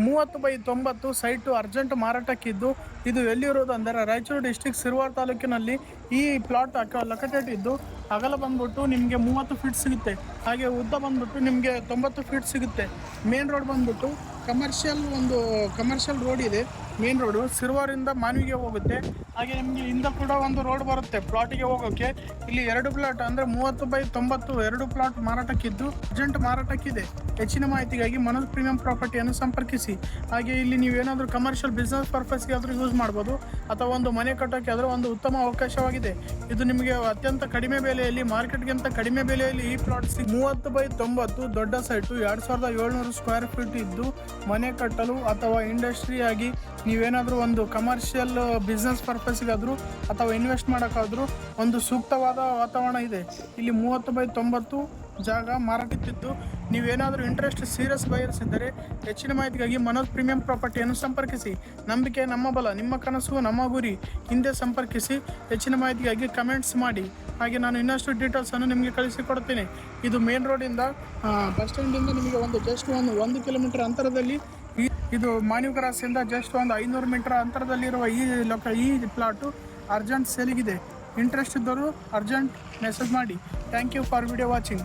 30/90 site urgent ಮಾರಾಟಕ್ಕಿದ್ದು ಇದು ಎಲ್ಲಿರೋದು ಅಂದರೆ ರಾಯಚೂರು ಡಿಸ್ಟಿಕ್ ಸಿರುವಾರ್ ತಾಲೂಕಿನಲ್ಲಿ ಈ ಪ್ಲಾಟ್ ಲೊಕೇಟೆಡ್ ಇದ್ದು ಅಗಲ ಬಂದ್ಬಿಟ್ಟು ನಿಮಗೆ 30 ಫೀಟ್ ಸಿಗುತ್ತೆ, ಹಾಗೆ ಉದ್ದ ಬಂದ್ಬಿಟ್ಟು ನಿಮಗೆ 90 ಫೀಟ್ ಸಿಗುತ್ತೆ. ಮೇನ್ ರೋಡ್ ಬಂದ್ಬಿಟ್ಟು ಕಮರ್ಷಿಯಲ್ ರೋಡ್ ಇದೆ. ಮೇನ್ ರೋಡು ಸಿರುವಾರಿಂದ ಮಾನ್ವಿಗೆ ಹೋಗುತ್ತೆ. ಹಾಗೆ ನಿಮಗೆ ಇಂದ ಕೂಡ ಒಂದು ರೋಡ್ ಬರುತ್ತೆ ಪ್ಲಾಟಿಗೆ ಹೋಗೋಕ್ಕೆ. ಇಲ್ಲಿ 2 ಪ್ಲಾಟ್ ಅಂದರೆ 30/90 2 ಪ್ಲಾಟ್ ಮಾರಾಟಕ್ಕಿದ್ದು ಅರ್ಜೆಂಟ್ ಮಾರಾಟಕ್ಕಿದೆ. ಹೆಚ್ಚಿನ ಮಾಹಿತಿಗಾಗಿ ಮನೋಜ್ ಪ್ರೀಮಿಯಂ ಪ್ರಾಪರ್ಟಿಯನ್ನು ಸಂಪರ್ಕಿಸಿ. ಹಾಗೆ ಇಲ್ಲಿ ನೀವೇನಾದರೂ ಕಮರ್ಷಿಯಲ್ ಬಿಸ್ನೆಸ್ ಪರ್ಪಸ್ಗೆ ಆದರೂ ಯೂಸ್ ಮಾಡ್ಬೋದು, ಅಥವಾ ಒಂದು ಮನೆ ಕಟ್ಟೋಕ್ಕೆ ಆದರೂ ಒಂದು ಉತ್ತಮ ಅವಕಾಶವಾಗಿದೆ. ಇದು ನಿಮಗೆ ಅತ್ಯಂತ ಕಡಿಮೆ ಬೆಲೆಯಲ್ಲಿ, ಮಾರ್ಕೆಟ್ಗಿಂತ ಕಡಿಮೆ ಬೆಲೆಯಲ್ಲಿ ಈ ಪ್ಲಾಟ್ 30/90 ದೊಡ್ಡ ಸೈಟು 2700 ಸ್ಕ್ವೇರ್ ಫೀಟ್ ಇದ್ದು ಮನೆ ಕಟ್ಟಲು ಅಥವಾ ಇಂಡಸ್ಟ್ರಿ ಆಗಿ ನೀವೇನಾದರೂ ಒಂದು ಕಮರ್ಷಿಯಲ್ ಬಿಸ್ನೆಸ್ ಪರ್ಪಸ್ಗಾದರೂ ಅಥವಾ ಇನ್ವೆಸ್ಟ್ ಮಾಡೋಕ್ಕಾದರೂ ಒಂದು ಸೂಕ್ತವಾದ ವಾತಾವರಣ ಇದೆ. ಇಲ್ಲಿ 30/90 ಜಾಗ ಮಾರಾಟಕ್ಕಿದ್ದು ನೀವೇನಾದರೂ ಇಂಟ್ರೆಸ್ಟ್ ಸೀರಿಯಸ್ ಬಯರ್ಸ್ ಇದ್ದರೆ ಹೆಚ್ಚಿನ ಮಾಹಿತಿಗಾಗಿ ಮನೋಜ್ ಪ್ರೀಮಿಯಂ ಪ್ರಾಪರ್ಟಿಯನ್ನು ಸಂಪರ್ಕಿಸಿ. ನಂಬಿಕೆ ನಮ್ಮ ಬಲ, ನಿಮ್ಮ ಕನಸು ನಮ್ಮ ಗುರಿ. ಹಿಂದೆ ಸಂಪರ್ಕಿಸಿ. ಹೆಚ್ಚಿನ ಮಾಹಿತಿಗಾಗಿ ಕಮೆಂಟ್ಸ್ ಮಾಡಿ. ಹಾಗೆ ನಾನು ಇನ್ನಷ್ಟು ಡೀಟೇಲ್ಸನ್ನು ನಿಮಗೆ ಕಳಿಸಿಕೊಡ್ತೀನಿ. ಇದು ಮೇನ್ ರೋಡಿಂದ ಬಸ್ ಸ್ಟ್ಯಾಂಡಿಂದ ನಿಮಗೆ ಜಸ್ಟ್ ಒಂದು ಕಿಲೋಮೀಟರ್ ಅಂತರದಲ್ಲಿ, ಇದು ಮಾನ್ವಿ ಕ್ರಾಸಿಂದ ಜಸ್ಟ್ 500 ಮೀಟರ್ ಅಂತರದಲ್ಲಿರುವ ಈ ಪ್ಲಾಟು ಅರ್ಜೆಂಟ್ ಸೇಲಿಗಿದೆ. ಇಂಟ್ರೆಸ್ಟ್ ಇದ್ದರೂ ಅರ್ಜೆಂಟ್ ಮೆಸೇಜ್ ಮಾಡಿ. Thank you for video watching.